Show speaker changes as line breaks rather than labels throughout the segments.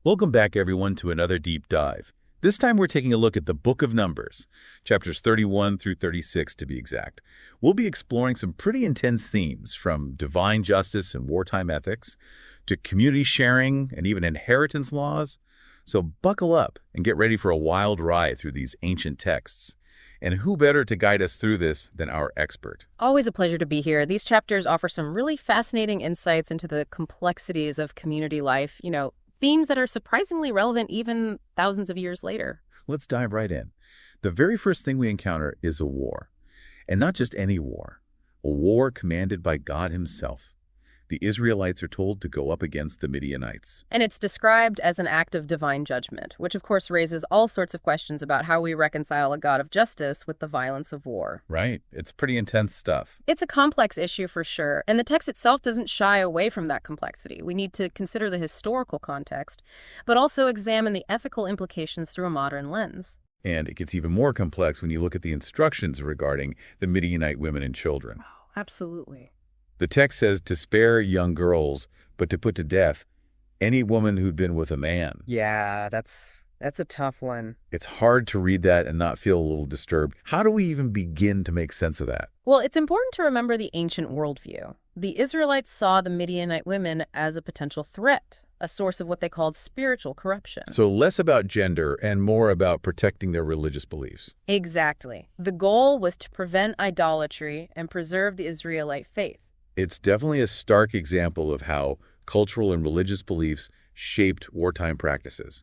Welcome back, everyone, to another deep dive. This time we're taking a look at the Book of Numbers, chapters 31 through 36 to be exact. We'll be exploring some pretty intense themes, from divine justice and wartime ethics to community sharing and even inheritance laws. So buckle up and get ready for a wild ride through these ancient texts. And who better to guide us through this than our expert?
Always a pleasure to be here. These chapters offer some really fascinating insights into the complexities of community life, themes that are surprisingly relevant even thousands of years later.
Let's dive right in. The very first thing we encounter is a war. And not just any war. A war commanded by God himself. The Israelites are told to go up against the Midianites.
And it's described as an act of divine judgment, which of course raises all sorts of questions about how we reconcile a God of justice with the violence of war.
Right. It's pretty intense stuff.
It's a complex issue for sure, and the text itself doesn't shy away from that complexity. We need to consider the historical context, but also examine the ethical implications through a modern lens.
And it gets even more complex when you look at the instructions regarding the Midianite women and children.
Oh, absolutely.
The text says to spare young girls, but to put to death any woman who'd been with a man.
Yeah, that's a tough one.
It's hard to read that and not feel a little disturbed. How do we even begin to make sense of that?
Well, it's important to remember the ancient worldview. The Israelites saw the Midianite women as a potential threat, a source of what they called spiritual corruption.
So less about gender and more about protecting their religious beliefs.
Exactly. The goal was to prevent idolatry and preserve the Israelite faith.
It's definitely a stark example of how cultural and religious beliefs shaped wartime practices.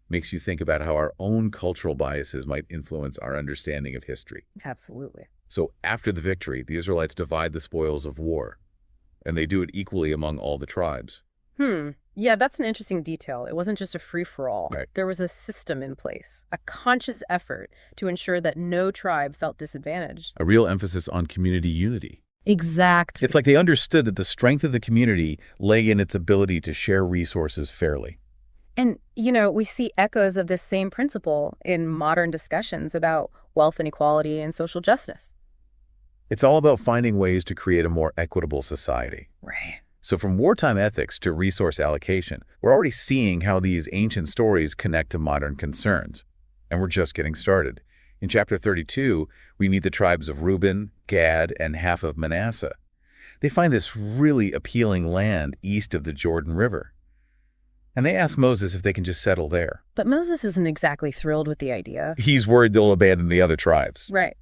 Makes you think about how our own cultural biases might influence our understanding of history.
Absolutely.
So after the victory, the Israelites divide the spoils of war, and they do it equally among all the tribes.
Yeah, that's an interesting detail. It wasn't just a free-for-all.
Right.
There was a system in place, a conscious effort to ensure that no tribe felt disadvantaged.
A real emphasis on community unity.
Exactly.
It's like they understood that the strength of the community lay in its ability to share resources fairly.
And, we see echoes of this same principle in modern discussions about wealth inequality and social justice.
It's all about finding ways to create a more equitable society.
Right.
So from wartime ethics to resource allocation, we're already seeing how these ancient stories connect to modern concerns. And we're just getting started. In chapter 32, we meet the tribes of Reuben, Gad, and half of Manasseh. They find this really appealing land east of the Jordan River. And they ask Moses if they can just settle there.
But Moses isn't exactly thrilled with the idea.
He's worried they'll abandon the other tribes.
Right.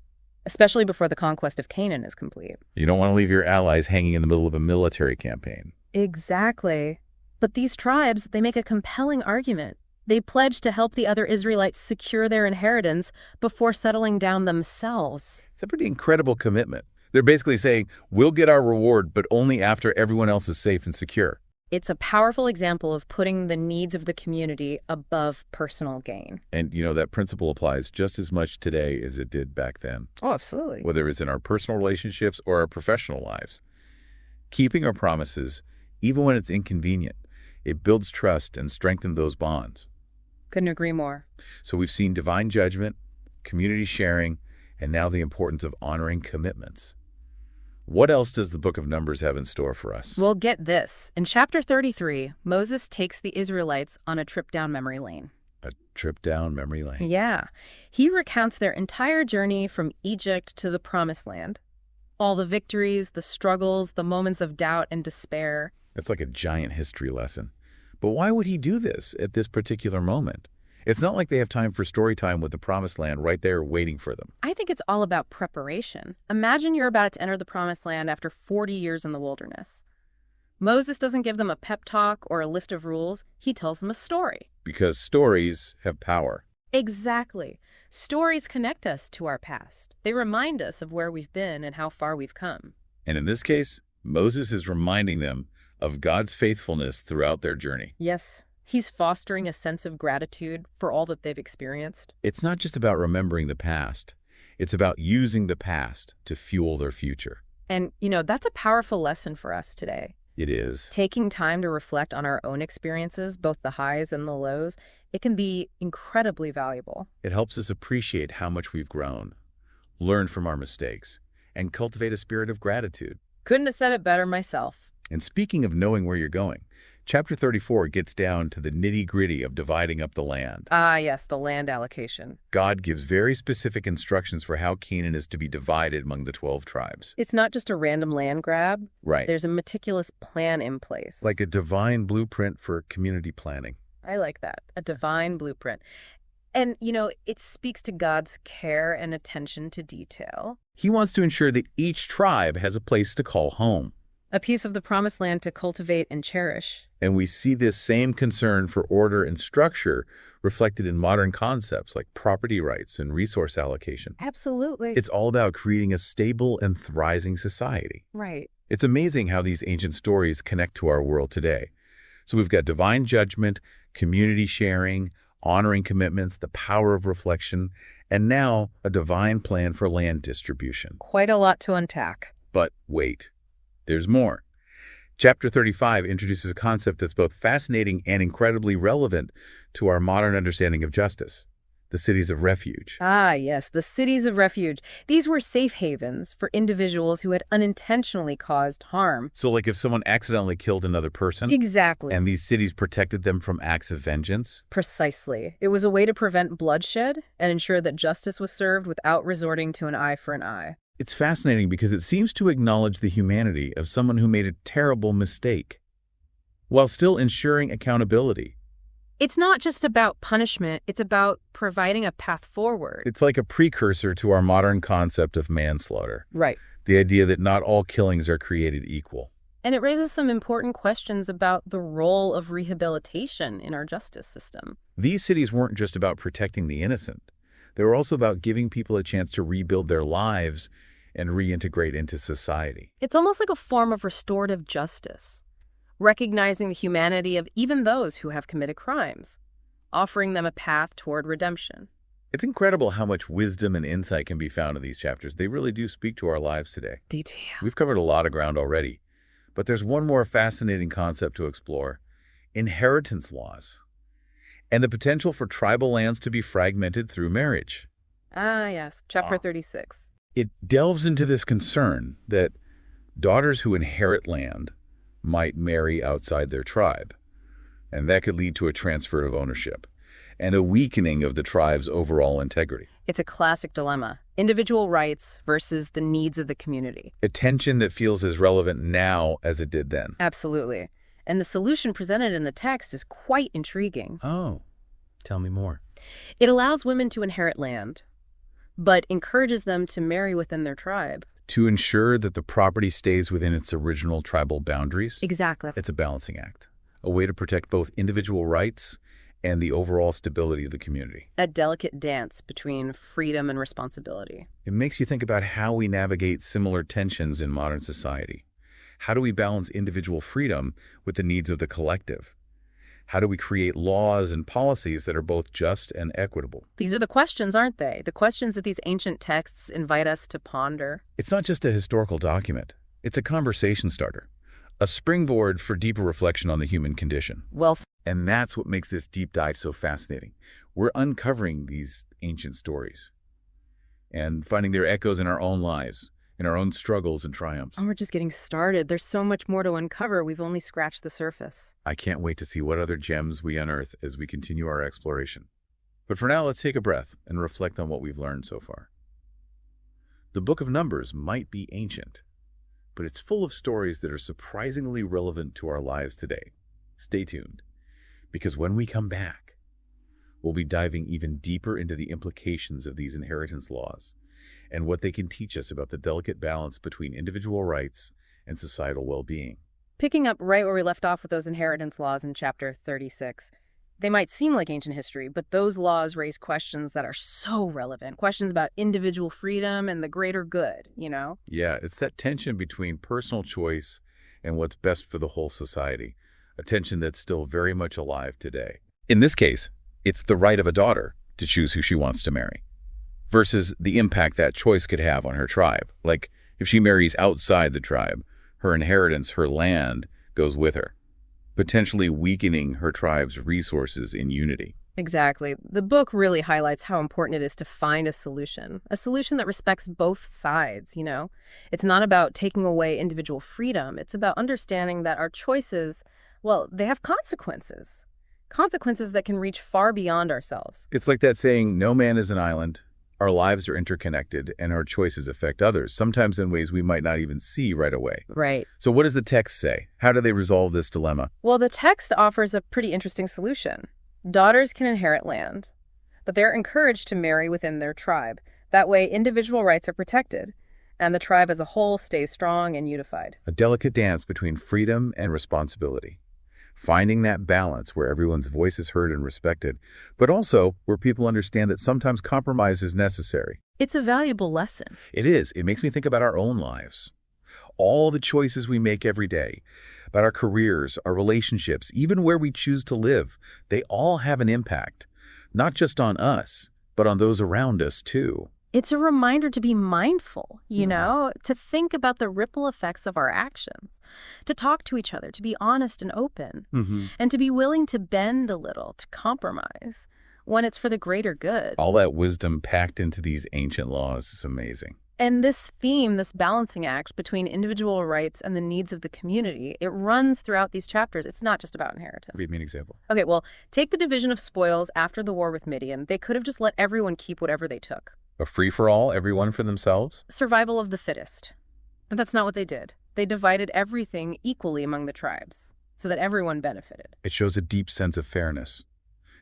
Especially before the conquest of Canaan is complete.
You don't want to leave your allies hanging in the middle of a military campaign.
Exactly. But these tribes, they make a compelling argument. They pledge to help the other Israelites secure their inheritance before settling down themselves.
It's a pretty incredible commitment. They're basically saying, we'll get our reward, but only after everyone else is safe and secure.
It's a powerful example of putting the needs of the community above personal gain.
And, that principle applies just as much today as it did back then.
Oh, absolutely.
Whether it's in our personal relationships or our professional lives. Keeping our promises, even when it's inconvenient, it builds trust and strengthens those bonds.
Couldn't agree more.
So we've seen divine judgment, community sharing, and now the importance of honoring commitments. What else does the Book of Numbers have in store for us?
Well, get this. In chapter 33, Moses takes the Israelites on a trip down memory lane.
A trip down memory lane.
Yeah. He recounts their entire journey from Egypt to the Promised Land. All the victories, the struggles, the moments of doubt and despair.
It's like a giant history lesson. But why would he do this at this particular moment? It's not like they have time for story time with the Promised Land right there waiting for them.
I think it's all about preparation. Imagine you're about to enter the Promised Land after 40 years in the wilderness. Moses doesn't give them a pep talk or a list of rules. He tells them a story.
Because stories have power.
Exactly. Stories connect us to our past. They remind us of where we've been and how far we've come.
And in this case, Moses is reminding them of God's faithfulness throughout their journey.
Yes. He's fostering a sense of gratitude for all that they've experienced.
It's not just about remembering the past. It's about using the past to fuel their future.
And, that's a powerful lesson for us today.
It is.
Taking time to reflect on our own experiences, both the highs and the lows, it can be incredibly valuable.
It helps us appreciate how much we've grown, learn from our mistakes, and cultivate a spirit of gratitude.
Couldn't have said it better myself.
And speaking of knowing where you're going, Chapter 34 gets down to the nitty-gritty of dividing up the land.
Ah, yes, the land allocation.
God gives very specific instructions for how Canaan is to be divided among the 12 tribes.
It's not just a random land grab.
Right.
There's a meticulous plan in place.
Like a divine blueprint for community planning.
I like that. A divine blueprint. And, it speaks to God's care and attention to detail.
He wants to ensure that each tribe has a place to call home.
A piece of the promised land to cultivate and cherish.
And we see this same concern for order and structure reflected in modern concepts like property rights and resource allocation.
Absolutely.
It's all about creating a stable and thriving society.
Right.
It's amazing how these ancient stories connect to our world today. So we've got divine judgment, community sharing, honoring commitments, the power of reflection, and now a divine plan for land distribution.
Quite a lot to unpack.
But wait, there's more. Chapter 35 introduces a concept that's both fascinating and incredibly relevant to our modern understanding of justice: the cities of refuge.
Ah, yes, the cities of refuge. These were safe havens for individuals who had unintentionally caused harm.
So like if someone accidentally killed another person,
Exactly.
and these cities protected them from acts of vengeance?
Precisely. It was a way to prevent bloodshed and ensure that justice was served without resorting to an eye for an eye.
It's fascinating because it seems to acknowledge the humanity of someone who made a terrible mistake, while still ensuring accountability.
It's not just about punishment, it's about providing a path forward.
It's like a precursor to our modern concept of manslaughter.
Right.
The idea that not all killings are created equal.
And it raises some important questions about the role of rehabilitation in our justice system.
These cities weren't just about protecting the innocent. They were also about giving people a chance to rebuild their lives and reintegrate into society.
It's almost like a form of restorative justice, recognizing the humanity of even those who have committed crimes, offering them a path toward redemption.
It's incredible how much wisdom and insight can be found in these chapters. They really do speak to our lives today.
They do.
We've covered a lot of ground already, but there's one more fascinating concept to explore: inheritance laws, and the potential for tribal lands to be fragmented through marriage.
Ah, yes. Chapter 36.
It delves into this concern that daughters who inherit land might marry outside their tribe, and that could lead to a transfer of ownership and a weakening of the tribe's overall integrity.
It's a classic dilemma: individual rights versus the needs of the community.
A tension that feels as relevant now as it did then.
Absolutely. And the solution presented in the text is quite intriguing.
Oh, tell me more.
It allows women to inherit land, but encourages them to marry within their tribe.
To ensure that the property stays within its original tribal boundaries.
Exactly.
It's a balancing act, a way to protect both individual rights and the overall stability of the community.
A delicate dance between freedom and responsibility.
It makes you think about how we navigate similar tensions in modern society. How do we balance individual freedom with the needs of the collective? How do we create laws and policies that are both just and equitable?
These are the questions, aren't they? The questions that these ancient texts invite us to ponder.
It's not just a historical document. It's a conversation starter, a springboard for deeper reflection on the human condition.
Well,
And that's what makes this deep dive so fascinating. We're uncovering these ancient stories and finding their echoes in our own lives, in our own struggles and triumphs.
we're just getting started. There's so much more to uncover. We've only scratched the surface.
I can't wait to see what other gems we unearth as we continue our exploration. But for now, let's take a breath and reflect on what we've learned so far. The Book of Numbers might be ancient, but it's full of stories that are surprisingly relevant to our lives today. Stay tuned, because when we come back, we'll be diving even deeper into the implications of these inheritance laws and what they can teach us about the delicate balance between individual rights and societal well-being.
Picking up right where we left off with those inheritance laws in chapter 36. They might seem like ancient history, but those laws raise questions that are so relevant. Questions about individual freedom and the greater good,
Yeah, it's that tension between personal choice and what's best for the whole society, a tension that's still very much alive today. In this case, it's the right of a daughter to choose who she wants to marry, versus the impact that choice could have on her tribe. Like, if she marries outside the tribe, her inheritance, her land, goes with her, potentially weakening her tribe's resources in unity.
Exactly. The book really highlights how important it is to find a solution that respects both sides, It's not about taking away individual freedom. It's about understanding that our choices, Well, they have consequences. Consequences that can reach far beyond ourselves.
It's like that saying, no man is an island. Our lives are interconnected, and our choices affect others, sometimes in ways we might not even see right away.
Right.
So what does the text say? How do they resolve this dilemma?
Well, the text offers a pretty interesting solution. Daughters can inherit land, but they're encouraged to marry within their tribe. That way, individual rights are protected, and the tribe as a whole stays strong and unified.
A delicate dance between freedom and responsibility. Finding that balance where everyone's voice is heard and respected, but also where people understand that sometimes compromise is necessary.
It's a valuable lesson.
It is. It makes me think about our own lives. All the choices we make every day, about our careers, our relationships, even where we choose to live, they all have an impact, not just on us, but on those around us too.
It's a reminder to be mindful, to think about the ripple effects of our actions, to talk to each other, to be honest and open, and to be willing to bend a little, to compromise, when it's for the greater good.
All that wisdom packed into these ancient laws is amazing.
And this theme, this balancing act between individual rights and the needs of the community, it runs throughout these chapters. It's not just about inheritance.
Give me an example.
Okay, well, take the division of spoils after the war with Midian. They could have just let everyone keep whatever they took.
A free-for-all, everyone for themselves?
Survival of the fittest. But that's not what they did. They divided everything equally among the tribes so that everyone benefited.
It shows a deep sense of fairness,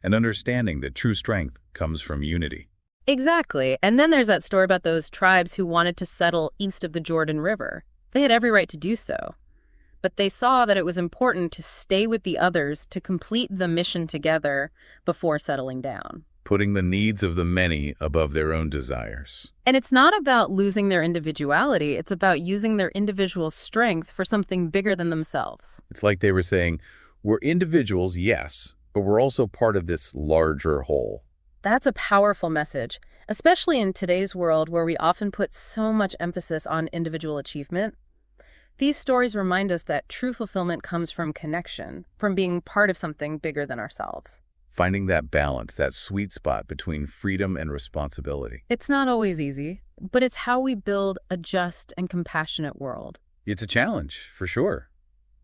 an understanding that true strength comes from unity.
Exactly. And then there's that story about those tribes who wanted to settle east of the Jordan River. They had every right to do so. But they saw that it was important to stay with the others to complete the mission together before settling down.
Putting the needs of the many above their own desires.
And it's not about losing their individuality. It's about using their individual strength for something bigger than themselves.
It's like they were saying, we're individuals, yes, but we're also part of this larger whole.
That's a powerful message, especially in today's world where we often put so much emphasis on individual achievement. These stories remind us that true fulfillment comes from connection, from being part of something bigger than ourselves.
Finding that balance, that sweet spot between freedom and responsibility.
It's not always easy, but it's how we build a just and compassionate world.
It's a challenge, for sure,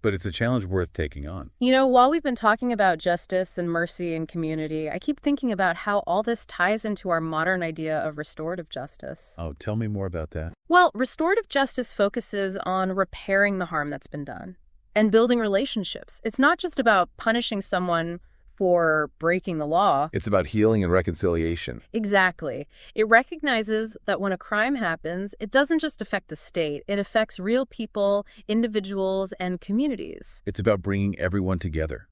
but it's a challenge worth taking on.
While we've been talking about justice and mercy and community, I keep thinking about how all this ties into our modern idea of restorative justice.
Oh, tell me more about that.
Well, restorative justice focuses on repairing the harm that's been done and building relationships. It's not just about punishing someone for breaking the law.
It's about healing and reconciliation.
Exactly. It recognizes that when a crime happens, it doesn't just affect the state. It affects real people, individuals, and communities.
It's about bringing everyone together,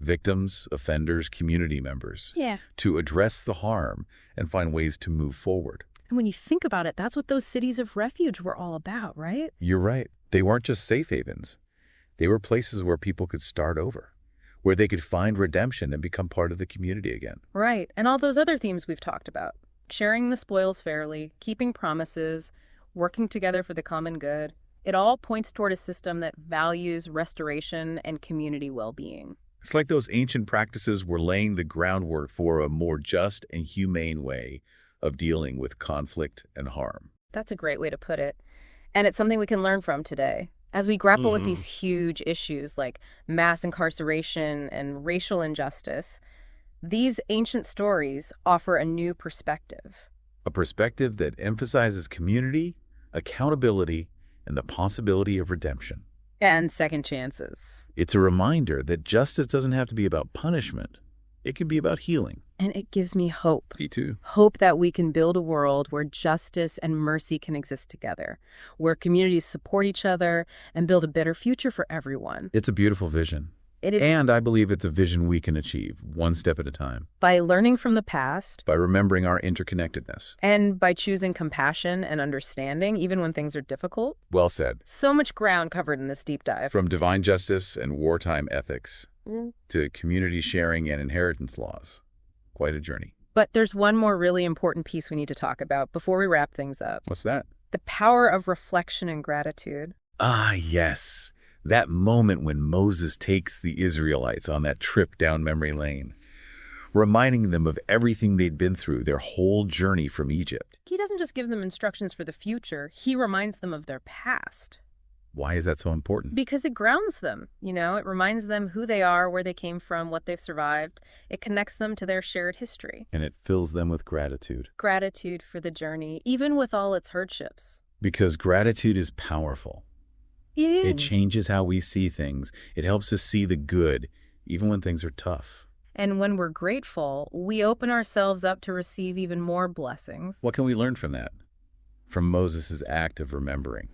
victims, offenders, community members, to address the harm and find ways to move forward.
And when you think about it, that's what those cities of refuge were all about, right?
You're right. They weren't just safe havens. They were places where people could start over, where they could find redemption and become part of the community again.
Right. And all those other themes we've talked about. Sharing the spoils fairly, keeping promises, working together for the common good. It all points toward a system that values restoration and community well-being.
It's like those ancient practices were laying the groundwork for a more just and humane way of dealing with conflict and harm.
That's a great way to put it. And it's something we can learn from today. As we grapple with these huge issues like mass incarceration and racial injustice, these ancient stories offer a new perspective.
A perspective that emphasizes community, accountability, and the possibility of redemption.
And second chances.
It's a reminder that justice doesn't have to be about punishment. It can be about healing.
And it gives me hope.
Me too.
Hope that we can build a world where justice and mercy can exist together, where communities support each other and build a better future for everyone.
It's a beautiful vision. And I believe it's a vision we can achieve, one step at a time.
By learning from the past.
By remembering our interconnectedness.
And by choosing compassion and understanding, even when things are difficult.
Well said.
So much ground covered in this deep dive.
From divine justice and wartime ethics to community sharing and inheritance laws. Quite a journey.
But there's one more really important piece we need to talk about before we wrap things up.
What's that?
The power of reflection and gratitude.
Ah, yes. That moment when Moses takes the Israelites on that trip down memory lane, reminding them of everything they'd been through, their whole journey from Egypt.
He doesn't just give them instructions for the future. He reminds them of their past.
Why is that so important?
Because it grounds them, it reminds them who they are, where they came from, what they've survived. It connects them to their shared history.
And it fills them with gratitude.
Gratitude for the journey, even with all its hardships.
Because gratitude is powerful. It changes how we see things. It helps us see the good, even when things are tough.
And when we're grateful, we open ourselves up to receive even more blessings.
What can we learn from that? From Moses' act of remembering?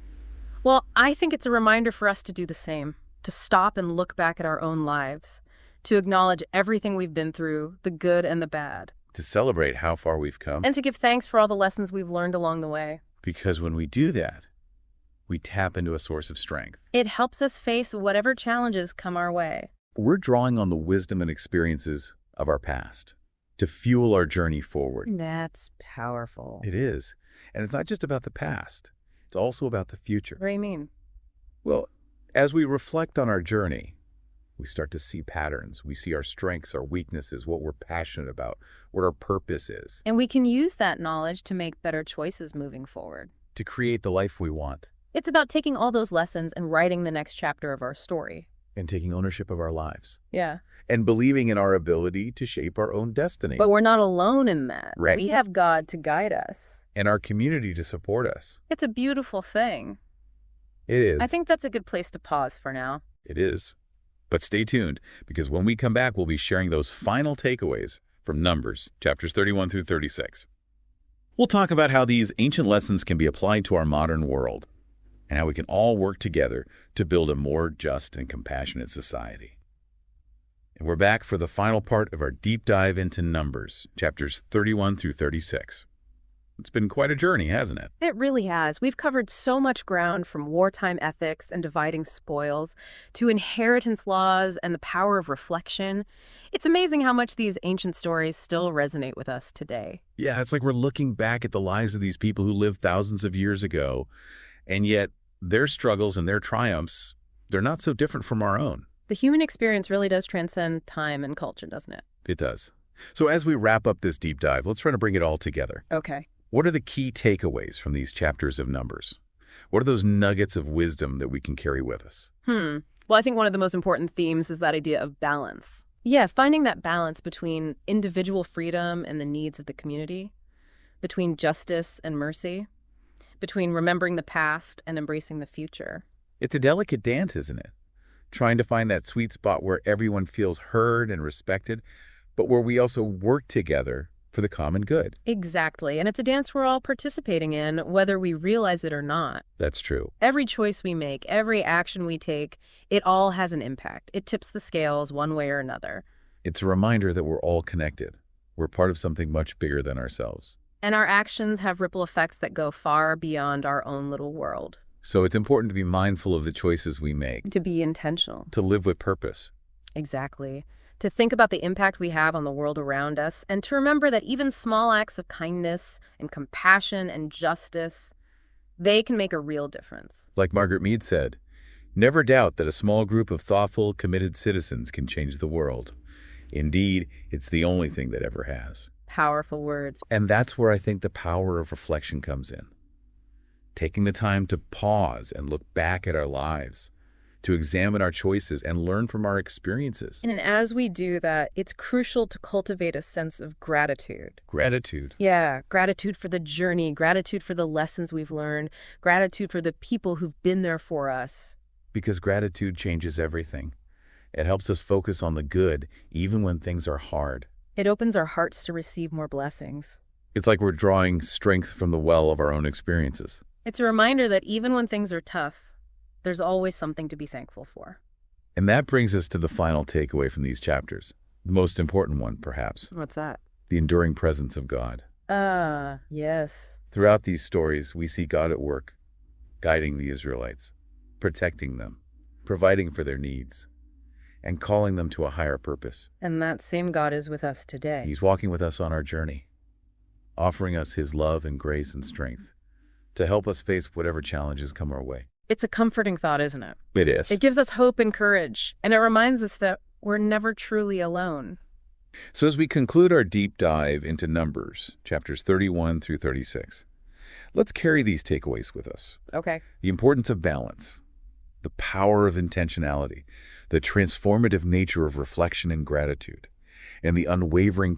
Well, I think it's a reminder for us to do the same, to stop and look back at our own lives, to acknowledge everything we've been through, the good and the bad.
To celebrate how far we've come.
And to give thanks for all the lessons we've learned along the way.
Because when we do that, we tap into a source of strength.
It helps us face whatever challenges come our way.
We're drawing on the wisdom and experiences of our past to fuel our journey forward.
That's powerful.
It is. And it's not just about the past. It's also about the future.
What do you mean?
Well, as we reflect on our journey, we start to see patterns. We see our strengths, our weaknesses, what we're passionate about, what our purpose is.
And we can use that knowledge to make better choices moving forward.
To create the life we want.
It's about taking all those lessons and writing the next chapter of our story.
And taking ownership of our lives.
Yeah.
And believing in our ability to shape our own destiny.
But we're not alone in that.
Right.
We have God to guide us.
And our community to support us.
It's a beautiful thing.
It is.
I think that's a good place to pause for now.
It is. But stay tuned, because when we come back, we'll be sharing those final takeaways from Numbers, chapters 31 through 36. We'll talk about how these ancient lessons can be applied to our modern world, and how we can all work together to build a more just and compassionate society. And we're back for the final part of our deep dive into Numbers, chapters 31 through 36. It's been quite a journey, hasn't it?
It really has. We've covered so much ground, from wartime ethics and dividing spoils to inheritance laws and the power of reflection. It's amazing how much these ancient stories still resonate with us today.
Yeah, it's like we're looking back at the lives of these people who lived thousands of years ago, and yet their struggles and their triumphs, they're not so different from our own.
The human experience really does transcend time and culture, doesn't it?
It does. So as we wrap up this deep dive, let's try to bring it all together.
Okay.
What are the key takeaways from these chapters of Numbers? What are those nuggets of wisdom that we can carry with us?
Well, I think one of the most important themes is that idea of balance. Yeah, finding that balance between individual freedom and the needs of the community, between justice and mercy, between remembering the past and embracing the future.
It's a delicate dance, isn't it? Trying to find that sweet spot where everyone feels heard and respected, but where we also work together for the common good.
Exactly. And it's a dance we're all participating in, whether we realize it or not.
That's true.
Every choice we make, every action we take, it all has an impact. It tips the scales one way or another.
It's a reminder that we're all connected. We're part of something much bigger than ourselves.
And our actions have ripple effects that go far beyond our own little world.
So it's important to be mindful of the choices we make.
To be intentional.
To live with purpose.
Exactly. To think about the impact we have on the world around us, and to remember that even small acts of kindness and compassion and justice, they can make a real difference.
Like Margaret Mead said, never doubt that a small group of thoughtful, committed citizens can change the world. Indeed, it's the only thing that ever has.
Powerful words.
And that's where I think the power of reflection comes in. Taking the time to pause and look back at our lives, to examine our choices and learn from our experiences.
And as we do that, it's crucial to cultivate a sense of gratitude.
Gratitude.
Yeah, gratitude for the journey, gratitude for the lessons we've learned, gratitude for the people who've been there for us.
Because gratitude changes everything. It helps us focus on the good, even when things are hard.
It opens our hearts to receive more blessings.
It's like we're drawing strength from the well of our own experiences.
It's a reminder that even when things are tough, there's always something to be thankful for.
And that brings us to the final takeaway from these chapters. The most important one, perhaps.
What's that?
The enduring presence of God.
Yes.
Throughout these stories, we see God at work, guiding the Israelites, protecting them, providing for their needs, and calling them to a higher purpose.
And that same God is with us today.
He's walking with us on our journey, offering us his love and grace and strength to help us face whatever challenges come our way.
It's a comforting thought, isn't it?
It is.
It gives us hope and courage, and it reminds us that we're never truly alone.
So as we conclude our deep dive into Numbers, chapters 31 through 36, let's carry these takeaways with us.
Okay.
The importance of balance, the power of intentionality, the transformative nature of reflection and gratitude, and the unwavering